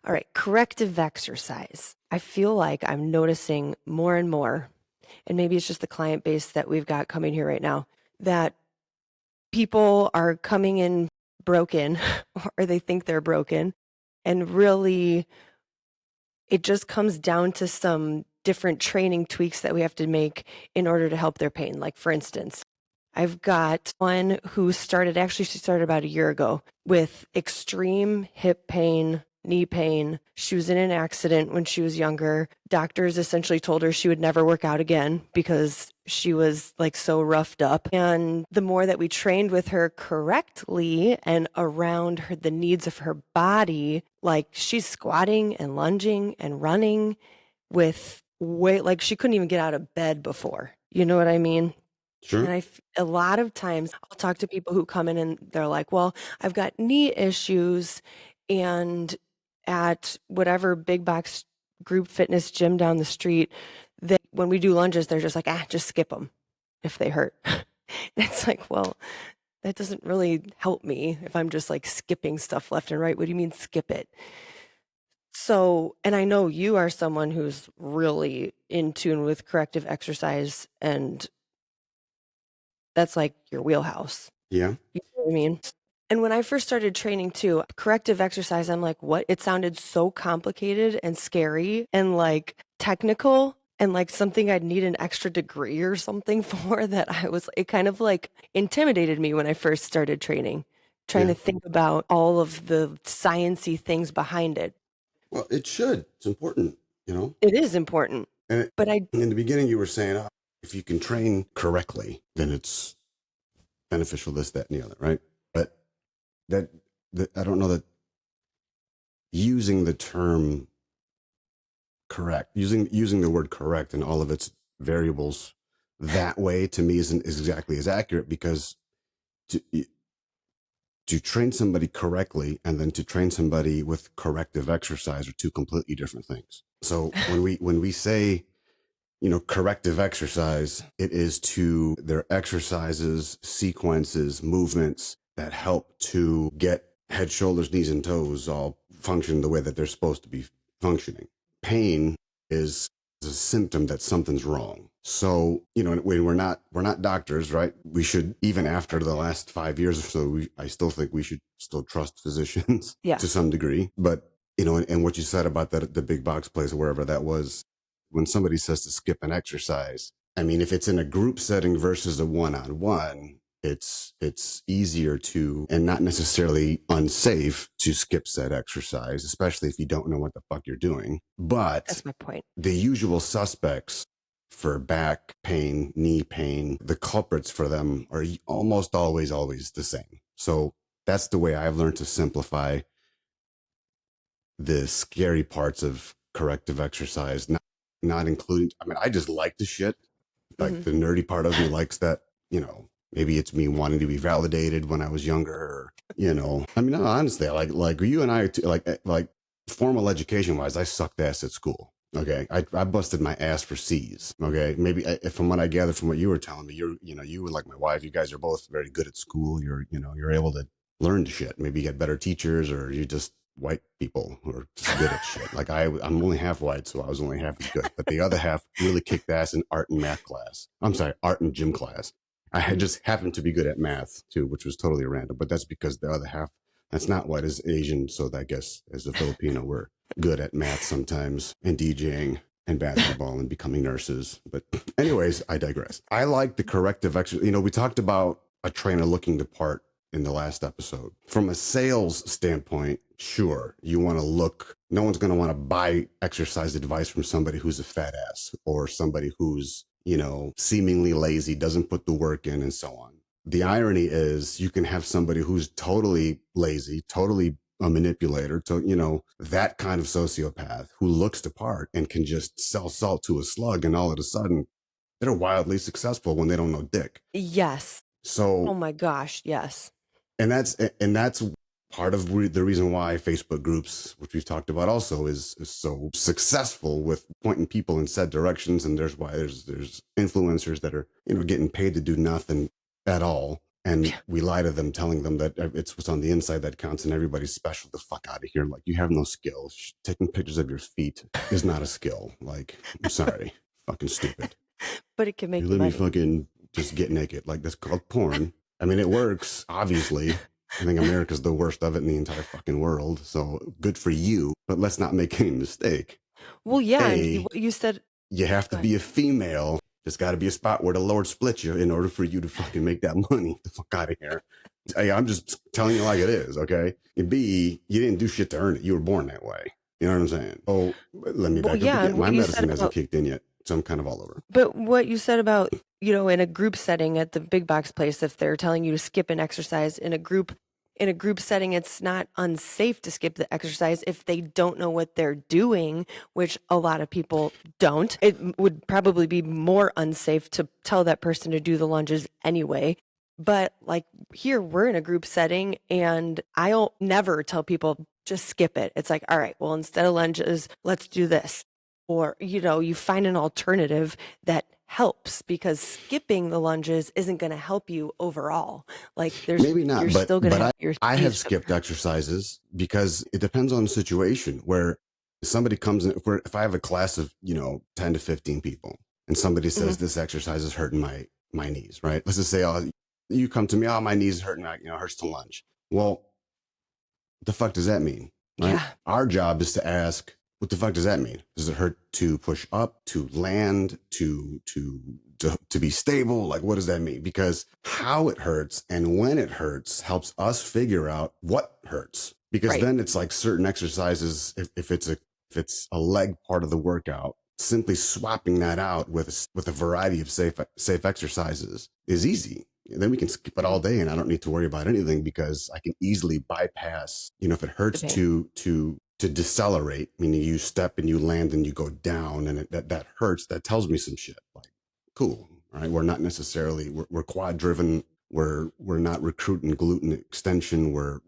All right, corrective exercise. I feel like I'm noticing more and more, and maybe it's just the client base that we've got coming here right now, that people are coming in broken or they think they're broken. And really, it just comes down to some different training tweaks that we have to make in order to help their pain. Like, for instance, I've got one who she started about a year ago with extreme hip pain, knee pain. She was in an accident when she was younger. Doctors essentially told her she would never work out again because she was like so roughed up. And the more that we trained with her correctly and around the needs of her body, like she's squatting and lunging and running with weight, like she couldn't even get out of bed before. You know what I mean? Sure. And a lot of times I'll talk to people who come in and they're like, well, I've got knee issues. And at whatever big box group fitness gym down the street, that when we do lunges, they're just like, just skip them if they hurt. And it's like, well, that doesn't really help me if I'm just like skipping stuff left and right. What do you mean skip it? So, and I know you are someone who's really in tune with corrective exercise, and that's like your wheelhouse. Yeah. You know what I mean? And when I first started training too, corrective exercise, I'm like, what? It sounded so complicated and scary and like technical and like something I'd need an extra degree or something for, that it kind of like intimidated me when I first started training, trying Yeah. to think about all of the sciencey things behind it. Well, it should. It's important, you know? It is important, And but in the beginning, you were saying, oh, if you can train correctly, then it's beneficial, this, that, and the other, right? But that, I don't know that using the term correct, using the word correct and all of its variables that way to me isn't exactly as accurate, because to, to train somebody correctly and then to train somebody with corrective exercise are two completely different things. So when we say, you know, corrective exercise, it is to their exercises, sequences, movements that help to get head, shoulders, knees, and toes all function the way that they're supposed to be functioning. Pain is a symptom that something's wrong. So, you know, when we're not doctors, right? We should, even after the last 5 years or so, I still think we should still trust physicians yeah. to some degree. But, you know, and what you said about that, the big box place or wherever that was, when somebody says to skip an exercise, I mean, if it's in a group setting versus a one-on-one, it's easier to, and not necessarily unsafe, to skip said exercise, especially if you don't know what the fuck you're doing. But That's my point. the usual suspects for back pain, knee pain, the culprits for them are almost always the same. So that's the way I've learned to simplify the scary parts of corrective exercise, not including, I mean, I just like the shit. Like the nerdy part of me likes that, you know, maybe it's me wanting to be validated when I was younger, or, you know, I mean, no, honestly, like you and I, like formal education wise, I sucked ass at school. Okay. I busted my ass for C's. Okay. Maybe from what I gathered from what you were telling me, you were like my wife, you guys are both very good at school. You're able to learn the shit. Maybe you get better teachers, or you just white people who are just good at shit. Like I'm only half white, so I was only half as good. But the other half really kicked ass in art and math class. I'm sorry, art and gym class. I had just happened to be good at math too, which was totally random. But that's because the other half, that's not white, is Asian. So I guess as a Filipino, we're good at math sometimes, and DJing and basketball and becoming nurses. But anyways, I digress. I like the corrective exercise. You know, we talked about a trainer looking the part in the last episode. From a sales standpoint, sure, you want to look, no one's going to want to buy exercise advice from somebody who's a fat ass, or somebody who's, you know, seemingly lazy, doesn't put the work in, and so on. The irony is you can have somebody who's totally lazy, totally a manipulator, to, you know, that kind of sociopath who looks the part and can just sell salt to a slug, and all of a sudden they're wildly successful when they don't know dick. Yes. So, Oh my gosh. Yes. and that's part of the reason why Facebook groups, which we've talked about also, is so successful with pointing people in said directions. And there's why there's influencers that are, you know, getting paid to do nothing at all, And we lie to them, telling them that it's what's on the inside that counts and everybody's special. The fuck out of here. Like, you have no skills. Taking pictures of your feet is not a skill. Like, I'm sorry. Fucking stupid. But it can You make you let me money. fucking just get naked. Like, that's called porn. I mean, it works, obviously. I think America's the worst of it in the entire fucking world. So good for you. But let's not make any mistake. Well, yeah, and A, what you said. you have to Go ahead. be a female. There's got to be a spot where the Lord split you in order for you to fucking make that money. Get the fuck out of here. Hey, I'm just telling you like it is, okay? And B, you didn't do shit to earn it. You were born that way. You know what I'm saying? Oh, let me Well, back up yeah, and again. what My you said medicine hasn't about, kicked in yet, so I'm kind of all over. but what you said about, in a group setting at the big box place, if they're telling you to skip an exercise in a group setting, it's not unsafe to skip the exercise if they don't know what they're doing, which a lot of people don't. It would probably be more unsafe to tell that person to do the lunges anyway. But like here, we're in a group setting, and I'll never tell people just skip it. It's like, all right, well, instead of lunges, let's do this. Or, you find an alternative that helps, because skipping the lunges isn't going to help you overall. Like Maybe you're not, still going to have your I have knees. skipped exercises because it depends on the situation where somebody comes in. If I have a class of 10 to 15 people, and somebody says Mhm. this exercise is hurting my knees, right? Let's just say, oh, you come to me, oh, my knees hurting, hurts to lunge. Well, what the fuck does that mean? Right? Yeah. Our job is to ask, what the fuck does that mean? Does it hurt to push up, to land, to be stable? Like, what does that mean? Because how it hurts and when it hurts helps us figure out what hurts. Because Right. then it's like certain exercises, if it's a leg part of the workout, simply swapping that out with a variety of safe exercises is easy. Then we can skip it all Mhm. day, and I don't need to worry about anything because I can easily bypass. If it The hurts pain. to decelerate, meaning you step and you land and you go down, and that hurts. That tells me some shit. Like, cool, all right. We're not necessarily we're quad driven. We're not recruiting gluten extension. We're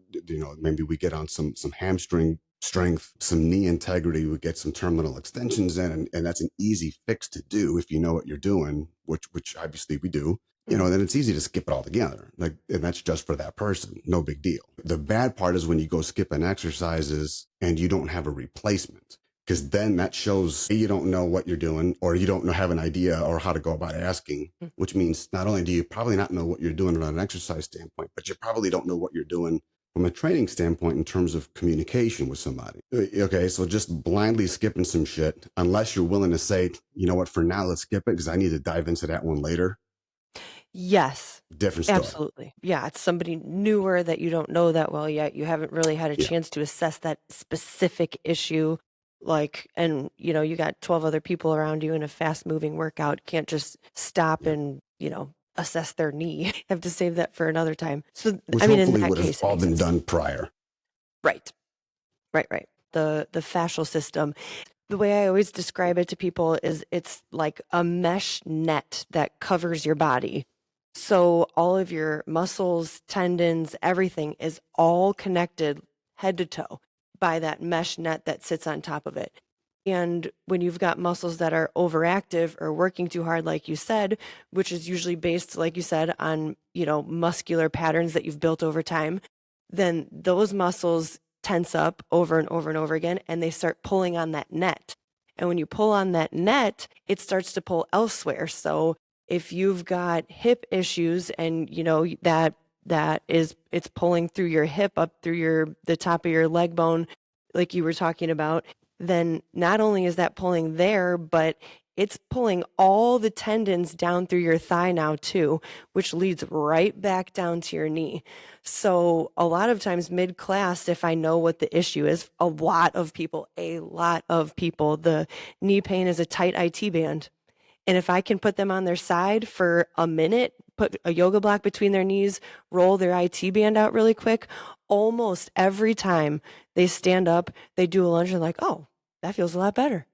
maybe we get on some hamstring strength, some knee integrity. We get some terminal extensions in, and that's an easy fix to do if you know what you're doing, which obviously we do. Mhm. Then it's easy to skip it all together. Like, and that's just for that person. No big deal. The bad part is when you go skipping exercises and you don't have a replacement. Because then that shows you don't know what you're doing, or you don't have an idea or how to go about asking, Mhm. which means not only do you probably not know what you're doing on an exercise standpoint, but you probably don't know what you're doing from a training standpoint in terms of communication with somebody. Okay, so just blindly skipping some shit, unless you're willing to say, you know what, for now, let's skip it because I need to dive into that one later. Yes, Different story. absolutely. Yeah, it's somebody newer that you don't know that well yet. You haven't really had a Yeah. chance to assess that specific issue. Like, and you got 12 other people around you in a fast moving workout. Can't just stop Yeah. and, assess their knee. Have to save that for another time. So, Which I mean, in hopefully that would have case, it all makes been sense. done prior. Right, right. The fascial system. The way I always describe it to people is it's like a mesh net that covers your body. So all of your muscles, tendons, everything is all connected head to toe by that mesh net that sits on top of it. And when you've got muscles that are overactive or working too hard, like you said, which is usually based, like you said, on, muscular patterns that you've built over time, then those muscles tense up over and over and over again, and they start pulling on that net. And when you pull on that net, it starts to pull elsewhere. So if you've got hip issues and it's pulling through your hip up through the top of your leg bone, like you were talking about, then not only is that pulling there, but it's pulling all the tendons down through your thigh now too, which leads right back down to your knee. So a lot of times mid class, if I know what the issue is, a lot of people, the knee pain is a tight IT band. And if I can put them on their side for a minute, put a yoga block between their knees, roll their IT band out really quick, almost every time they stand up, they do a lunge and like, oh, that feels a lot better.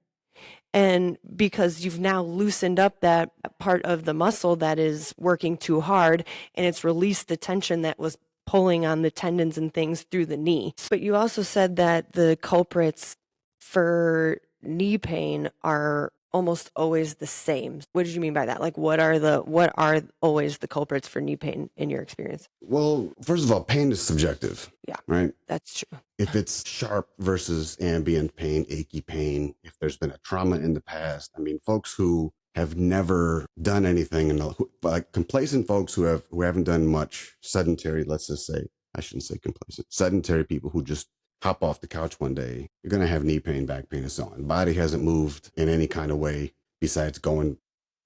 And because you've now loosened up that part of the muscle that is working too hard, and it's released the tension that was pulling on the tendons and things through the knee. But you also said that the culprits for knee pain are almost always the same. What did you mean by that? Like, what are always the culprits for knee pain in your experience? Well, first of all, pain is subjective, Yeah, right? that's true. If it's sharp versus ambient pain, achy pain, if there's been a trauma in the past, I mean, folks who have never done anything, and like complacent folks who haven't done much, sedentary, let's just say, I shouldn't say complacent, sedentary people who just hop off the couch one day, you're going to have knee pain, back pain, and so on. Body hasn't moved in any kind of way besides going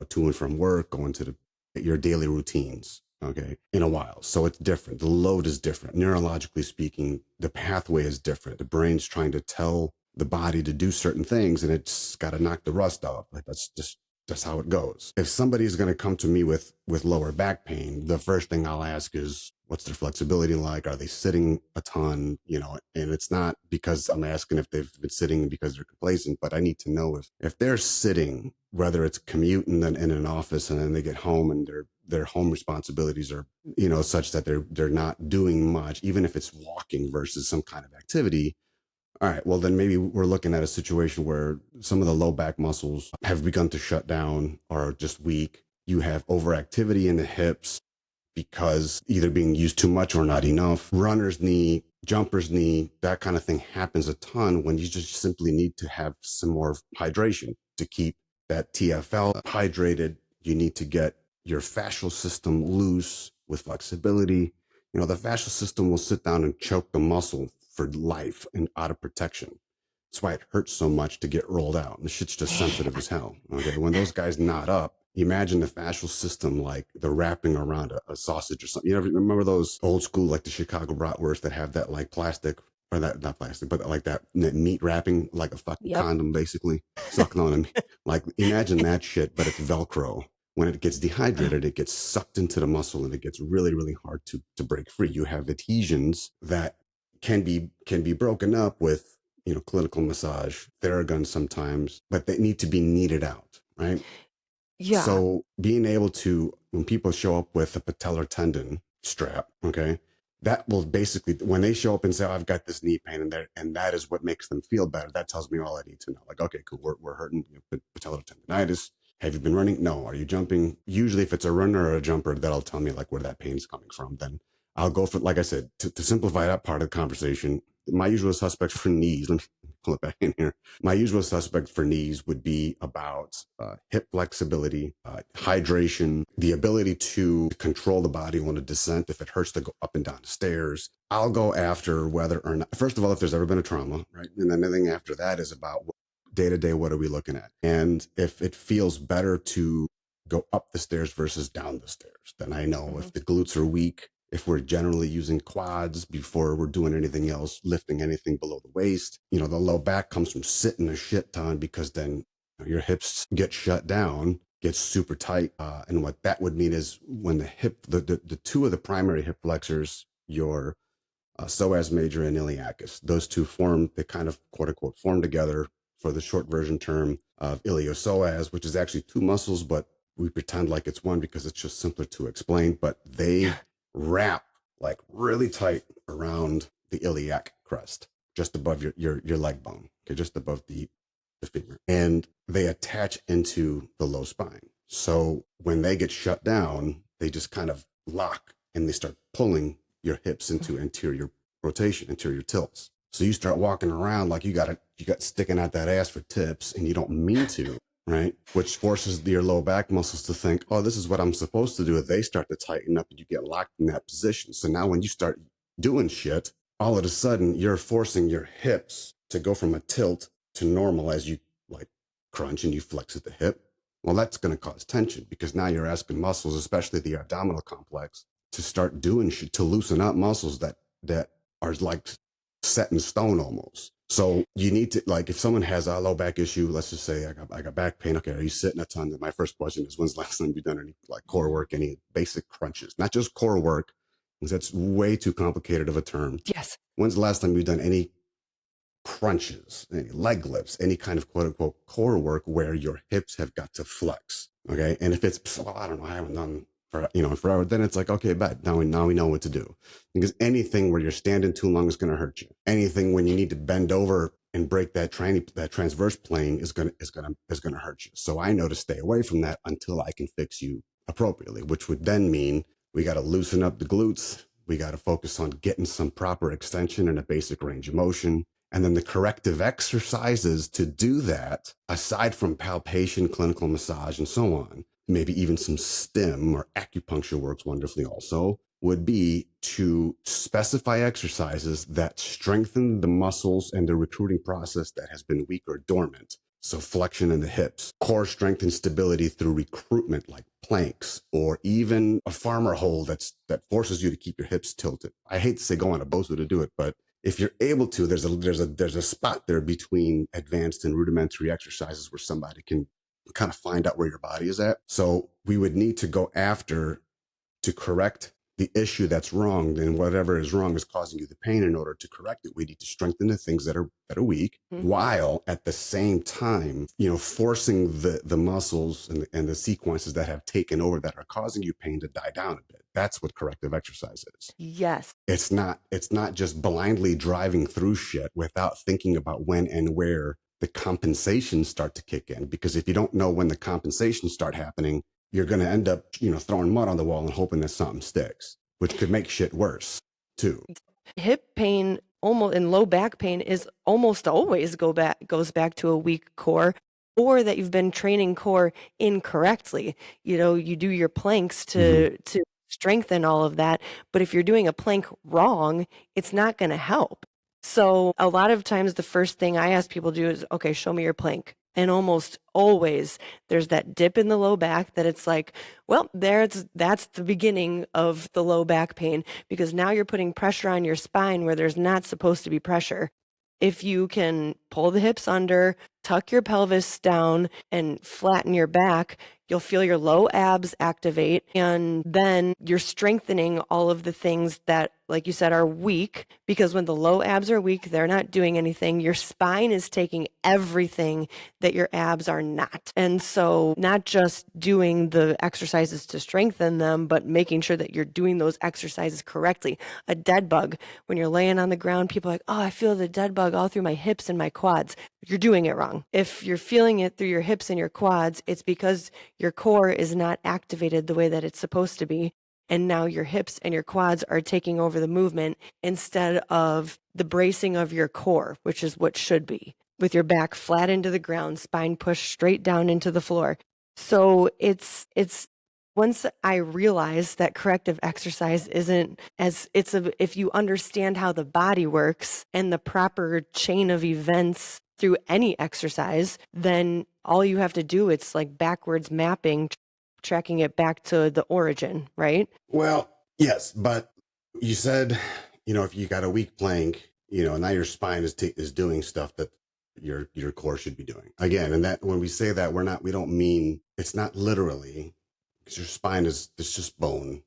to and from work, going to your daily routines, okay, in a while. So it's different. The load is different. Neurologically speaking, the pathway is different. The brain's trying to tell the body to do certain things, and it's got to knock the rust off. Like that's how it goes. If somebody's going to come to me with lower back pain, the first thing I'll ask is, what's their flexibility like? Are they sitting a ton? And it's not because I'm asking if they've been sitting because they're complacent, but I need to know if they're sitting, whether it's commuting in an office and then they get home and their home responsibilities are, such that they're not doing much, even if it's walking versus some kind of activity. All right, well, then maybe we're looking at a situation where some of the low back muscles have begun to shut down or are just weak. You have overactivity in the hips because either being used too much or not enough. Runner's knee, jumper's knee, that kind of thing happens a ton when you just simply need to have some more hydration to keep that TFL hydrated. You need to get your fascial system loose with flexibility. The fascial system will sit down and choke the muscle for life and out of protection. That's why it hurts so much to get rolled out. And the shit's just sensitive as hell. Okay. When those guys knot up, imagine the fascial system like they're wrapping around a sausage or something. You ever remember those old school, like the Chicago bratwurst that have that like plastic, or that, not plastic, but like that meat wrapping, like a fucking Yep. condom, basically sucking on them. Like imagine that shit, but it's Velcro. When it gets dehydrated, it gets sucked into the muscle and it gets really, really hard to break free. You have adhesions that can be broken up with, clinical massage, Theragun sometimes, but they need to be kneaded out, right? Yeah. So being able to, when people show up with a patellar tendon strap, okay, that will basically, when they show up and say, oh, I've got this knee pain and that is what makes them feel better. That tells me all I need to know. Like, okay, cool. We're hurting, patellar tendonitis. Have you been running? No. Are you jumping? Usually if it's a runner or a jumper, that'll tell me like where that pain is coming from. Then I'll go for, like I said, to simplify that part of the conversation, my usual suspects for knees, let me pull it back in here. My usual suspect for knees would be about hip flexibility, hydration, the ability to control the body on a descent if it hurts to go up and down the stairs. I'll go after whether or not, first of all, if there's ever been a trauma, right? And then anything after that is about day to day, what are we looking at? And if it feels better to go up the stairs versus down the stairs, then I know if the glutes are weak, if we're generally using quads before we're doing anything else, lifting anything below the waist, the low back comes from sitting a shit ton because then your hips get shut down, gets super tight. And what that would mean is when the two of the primary hip flexors, your psoas major and iliacus, those two they kind of quote unquote form together for the short version term of iliopsoas, which is actually two muscles, but we pretend like it's one because it's just simpler to explain, but they wrap like really tight around the iliac crest, just above your leg bone, okay, just above the femur, and they attach into the low spine. So when they get shut down, they just kind of lock and they start pulling your hips into anterior rotation, anterior tilts. So you start walking around like you got sticking out that ass for tips, and you don't mean to, right? Which forces your low back muscles to think, oh, this is what I'm supposed to do. They start to tighten up and you get locked in that position. So now when you start doing shit, all of a sudden you're forcing your hips to go from a tilt to normal as you like crunch and you flex at the hip. Well, that's going to cause tension because now you're asking muscles, especially the abdominal complex, to start doing shit, to loosen up muscles that are like set in stone almost. So you need to, like, if someone has a low back issue, let's just say I got back pain. Okay, are you sitting a ton? My first question is, when's the last time you've done any like core work, any basic crunches? Not just core work, because that's way too complicated of a term. Yes. When's the last time you've done any crunches, any leg lifts, any kind of quote unquote core work where your hips have got to flex? Okay, and if it's, well, I don't know, I haven't done forever, then it's like, okay, bet now we know what to do. Because anything where you're standing too long is going to hurt you. Anything when you need to bend over and break that transverse plane is gonna hurt you. So I know to stay away from that until I can fix you appropriately, which would then mean we got to loosen up the glutes. We got to focus on getting some proper extension and a basic range of motion. And then the corrective exercises to do that, aside from palpation, clinical massage, and so on, maybe even some stim or acupuncture works wonderfully also, would be to specify exercises that strengthen the muscles and the recruiting process that has been weak or dormant. So flexion in the hips, core strength and stability through recruitment like planks, or even a farmer hold that forces you to keep your hips tilted. I hate to say go on a bozo to do it, but if you're able to, there's a spot there between advanced and rudimentary exercises where somebody can kind of find out where your body is at. So we would need to go after to correct the issue that's wrong, then whatever is wrong is causing you the pain. In order to correct it, we need to strengthen the things that are weak, while at the same time, forcing the muscles and the sequences that have taken over that are causing you pain to die down a bit. That's what corrective exercise is. Yes. It's not just blindly driving through shit without thinking about when and where the compensations start to kick in. Because if you don't know when the compensations start happening, you're going to end up, throwing mud on the wall and hoping that something sticks, which could make shit worse too. Hip pain and low back pain is almost always goes back to a weak core, or that you've been training core incorrectly. You do your planks to strengthen all of that, but if you're doing a plank wrong, it's not going to help. So a lot of times the first thing I ask people to do is, okay, show me your plank. And almost always there's that dip in the low back that it's like, well, that's the beginning of the low back pain, because now you're putting pressure on your spine where there's not supposed to be pressure. If you can pull the hips under, tuck your pelvis down, and flatten your back, you'll feel your low abs activate, and then you're strengthening all of the things that, like you said, are weak, because when the low abs are weak, they're not doing anything. Your spine is taking everything that your abs are not. And so not just doing the exercises to strengthen them, but making sure that you're doing those exercises correctly. A dead bug, when you're laying on the ground, people are like, oh, I feel the dead bug all through my hips and my quads. You're doing it wrong. If you're feeling it through your hips and your quads, it's because your core is not activated the way that it's supposed to be. And now your hips and your quads are taking over the movement instead of the bracing of your core, which is what should be, with your back flat into the ground, spine pushed straight down into the floor. So it's once I realized that corrective exercise isn't if you understand how the body works and the proper chain of events through any exercise, then all you have to do, it's like backwards mapping, tracking it back to the origin, right? Well, yes, but you said, if you got a weak plank, now your spine is doing stuff that your core should be doing. Again, and that when we say that, we don't mean, it's not literally, because your spine it's just bone,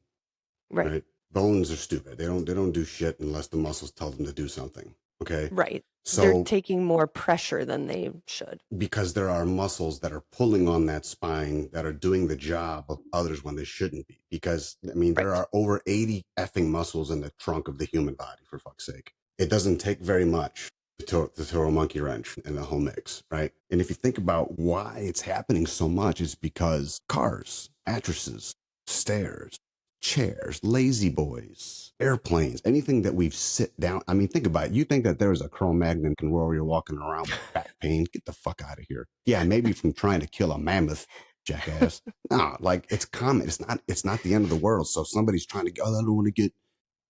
right? Bones are stupid. They don't do shit unless the muscles tell them to do something. Okay. Right. So they're taking more pressure than they should. Because there are muscles that are pulling on that spine that are doing the job of others when they shouldn't be. Because, there are over 80 effing muscles in the trunk of the human body, for fuck's sake. It doesn't take very much to throw a monkey wrench in the whole mix, right? And if you think about why it's happening so much, it's because cars, mattresses, stairs, chairs, lazy boys, airplanes, anything that we've sit down. Think about it. You think that there's a Cro-Magnon where you're walking around with back pain? Get the fuck out of here. Yeah, maybe from trying to kill a mammoth, jackass. No, it's common. It's not the end of the world. So if somebody's trying to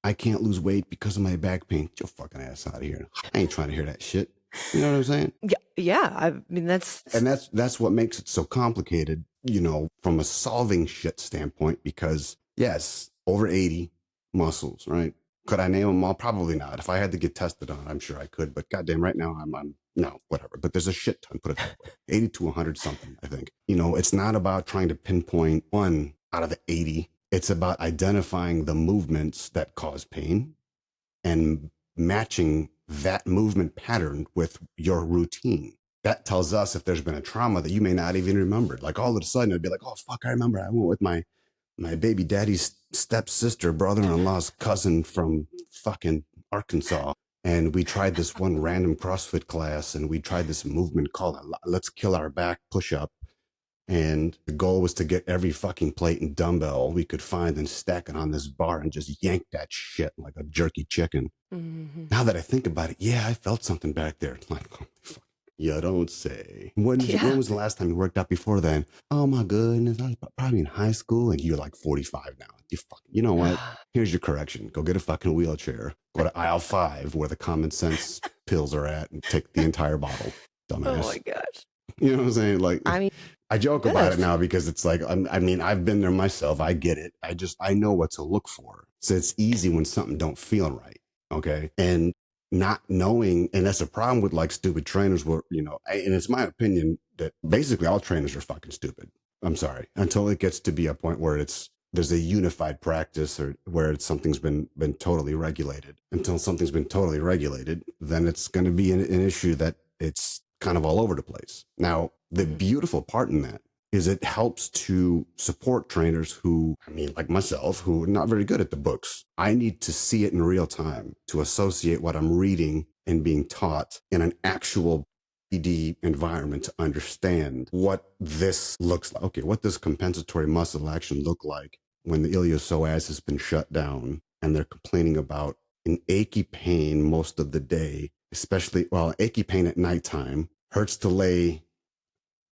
I can't lose weight because of my back pain. Get your fucking ass out of here. I ain't trying to hear that shit. You know what I'm saying? Yeah. That's what makes it so complicated, from a solving shit standpoint, because yes, over 80 muscles, right? Could I name them all? Probably not. If I had to get tested on, I'm sure I could, but goddamn right now no, whatever. But there's a shit ton, put it that way. 80 to 100 something, I think. It's not about trying to pinpoint one out of the 80. It's about identifying the movements that cause pain and matching that movement pattern with your routine. That tells us if there's been a trauma that you may not even remember. Like all of a sudden it'd be like, oh fuck, I remember I went with my baby daddy's stepsister, brother-in-law's cousin from fucking Arkansas. And we tried this one random CrossFit class, and we tried this movement called Let's Kill Our Back Push-Up. And the goal was to get every fucking plate and dumbbell we could find and stack it on this bar and just yank that shit like a jerky chicken. Mm-hmm. Now that I think about it, yeah, I felt something back there. Like, oh, fuck. You don't say. When was the last time you worked out before then? Oh my goodness, I was probably in high school, and you're like 45 now. You know what? Here's your correction. Go get a fucking wheelchair. Go to aisle 5 where the common sense pills are at and take the entire bottle. Dumbass. Oh my gosh. You know what I'm saying? Like, I mean, I joke about it now because it's like, I mean, I've been there myself. I get it. I know what to look for. So it's easy when something don't feel right. Okay. And not knowing, and that's a problem with like stupid trainers where, you know, and it's my opinion that basically all trainers are fucking stupid. I'm sorry. Until it gets to be a point where there's a unified practice or where something's been totally regulated. Until something's been totally regulated, then it's going to be an issue that it's kind of all over the place. Now, the beautiful part in that is it helps to support trainers who, I mean, like myself, who are not very good at the books. I need to see it in real time to associate what I'm reading and being taught in an actual PD environment to understand what this looks like. Okay, what does compensatory muscle action look like when the iliopsoas has been shut down and they're complaining about an achy pain most of the day, especially, well, achy pain at nighttime, hurts to lay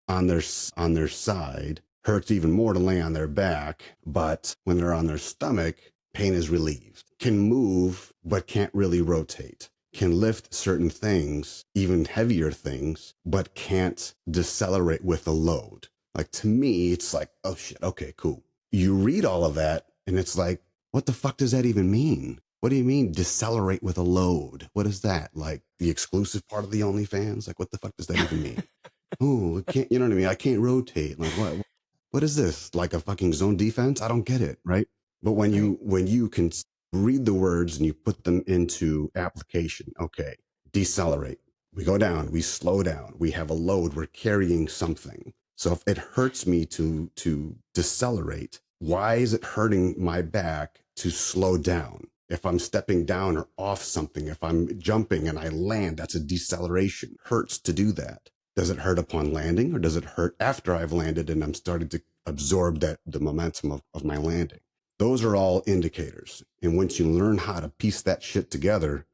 on their side, hurts even more to lay on their back, but when they're on their stomach, pain is relieved. Can move, but can't really rotate. Can lift certain things, even heavier things, but can't decelerate with a load. Like, to me, it's like, oh shit, okay, cool. You read all of that, and it's like, what the fuck does that even mean? What do you mean decelerate with a load? What is that? Like the exclusive part of the OnlyFans? Like, what the fuck does that even mean? Oh, can't, you know what I mean? I can't rotate. Like, what is this? Like a fucking zone defense? I don't get it. Right. But when you can read the words and you put them into application, okay, decelerate. We go down, we slow down, we have a load, we're carrying something. So if it hurts me to decelerate, why is it hurting my back to slow down? If I'm stepping down or off something, if I'm jumping and I land, that's a deceleration. Hurts to do that. Does it hurt upon landing, or does it hurt after I've landed and I'm starting to absorb the momentum of my landing? Those are all indicators. And once you learn how to piece that shit together,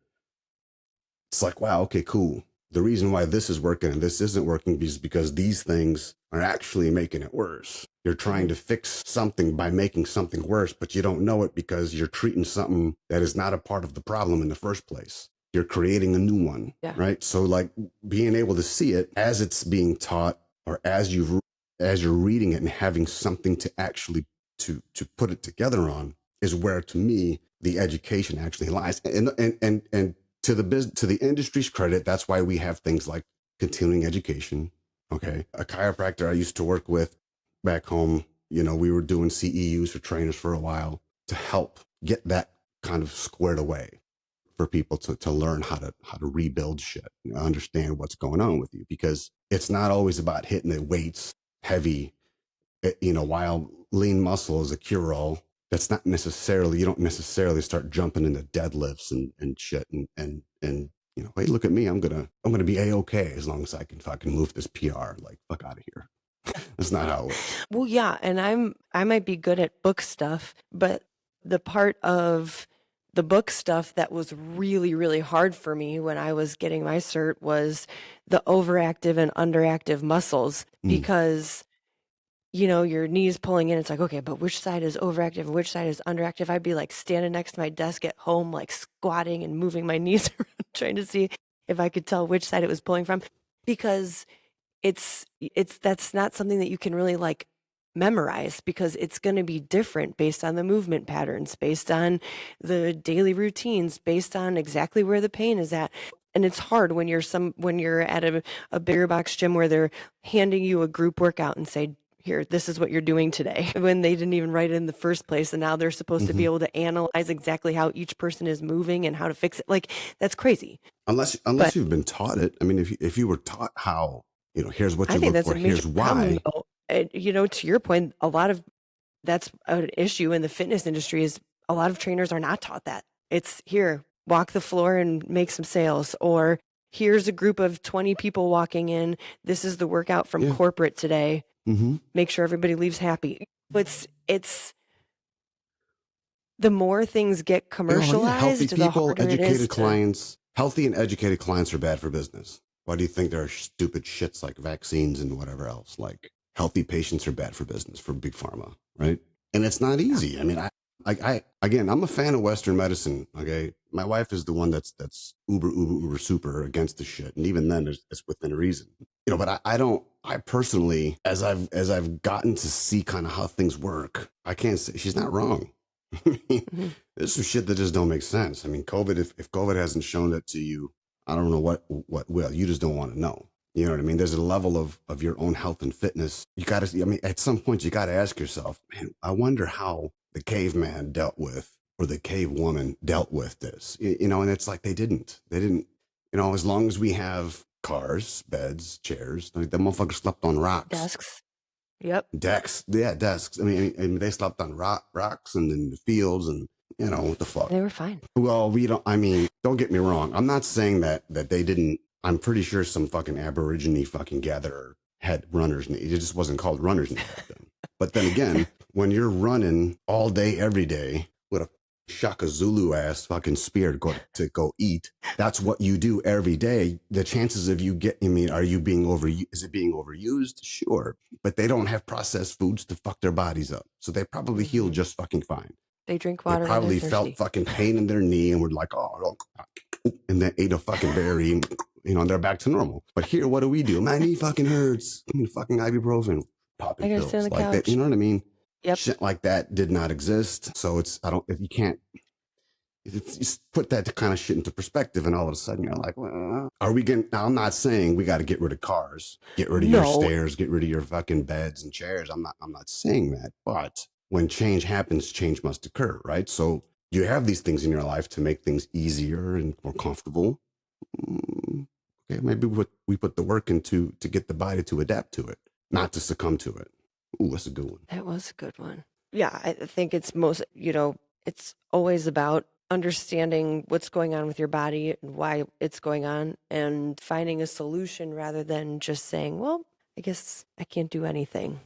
it's like, wow, okay, cool. The reason why this is working and this isn't working is because these things are actually making it worse. You're trying to fix something by making something worse, but you don't know it because you're treating something that is not a part of the problem in the first place. You're creating a new one, right? So like being able to see it as it's being taught, or as you're reading it and having something to actually to put it together on, is where, to me, the education actually lies. And to the industry's credit, that's why we have things like continuing education. Okay, a chiropractor I used to work with back home, you know, we were doing CEUs for trainers for a while to help get that kind of squared away for people to learn how to rebuild shit, you know, understand what's going on with you, because it's not always about hitting the weights heavy, you know, while lean muscle is a cure-all. That's not necessarily, you don't necessarily start jumping into deadlifts and shit and you know, hey, look at me, I'm gonna be A-okay as long as I can fucking move this PR. Like, fuck out of here. That's not how it works. Well, yeah, and I might be good at book stuff, but the part of the book stuff that was really, really hard for me when I was getting my cert was the overactive and underactive muscles, because you know, your knees pulling in, it's like, okay, but which side is overactive and which side is underactive? I'd be like standing next to my desk at home, like squatting and moving my knees around, trying to see if I could tell which side it was pulling from, because that's not something that you can really like memorize, because it's going to be different based on the movement patterns, based on the daily routines, based on exactly where the pain is at. And it's hard when you're at a bigger box gym where they're handing you a group workout and say, here, this is what you're doing today, when they didn't even write it in the first place. And now they're supposed to be able to analyze exactly how each person is moving and how to fix it. Like, that's crazy. Unless you've been taught it. I mean, if you were taught how, you know, here's what you look for, here's why. You know, to your point, that's an issue in the fitness industry, is a lot of trainers are not taught that. It's here, walk the floor and make some sales, or here's a group of 20 people walking in. This is the workout from Yeah. corporate today. Mm-hmm. Make sure everybody leaves happy. It's the more things get Oh yeah, healthy commercialized, the people, harder it is educated to. clients. Healthy and educated clients are bad for business. Why do you think there are stupid shits like vaccines and whatever else? Like healthy patients are bad for business for big pharma, right? And it's not Yeah. easy. I mean, again, I'm a fan of Western medicine. Okay, my wife is the one that's uber super against the shit, and even then, it's within reason. But I don't. I personally, as I've gotten to see kind of how things work, I can't say she's not wrong. I mean, Mhm. there's some shit that just don't make sense. I mean, COVID, if COVID hasn't shown that to you, I don't know what will. You just don't want to know. You know what I mean? There's a level of your own health and fitness. You got to, I mean, at some point, you got to ask yourself, man, I wonder how the caveman dealt with or the cave woman dealt with this. And it's like they didn't. As long as we have cars, beds, chairs, like the motherfuckers slept on rocks. Desks. Yep. Desks. I mean, they slept on rocks and in the fields, and what the fuck. They were fine. Well, we don't. I mean, don't get me wrong. I'm not saying that they didn't. I'm pretty sure some fucking Aborigine fucking gatherer had runner's knee. It just wasn't called runner's knee back then. But then again, when you're running all day, every day with a Shaka Zulu ass fucking spear to go eat, that's what you do every day. The chances of you I mean, are you being is it being overused? Sure. But they don't have processed foods to fuck their bodies up. So they probably heal just fucking fine. They drink They water when they're probably thirsty. felt fucking pain in their knee and were like, oh, look, and then ate a fucking berry and, and they're back to normal. But here, what do? My knee fucking hurts. Give me fucking ibuprofen, popping I gotta pills sit on the like that. couch. You know what I mean? Yep. Shit like that did not exist. So if you can't, you put that kind of shit into perspective, and all of a sudden you're like, well, are we getting, now I'm not saying we got to get rid of cars, get rid of your No. stairs, get rid of your fucking beds and chairs. I'm not saying that, but when change happens, change must occur, right? So you have these things in your life to make things easier and more comfortable. Okay, maybe we put the work into to get the body to adapt to it, not to succumb to it. Ooh, that's a good one. That was a good one. Yeah, I think it's it's always about understanding what's going on with your body and why it's going on and finding a solution rather than just saying, well, I guess I can't do anything.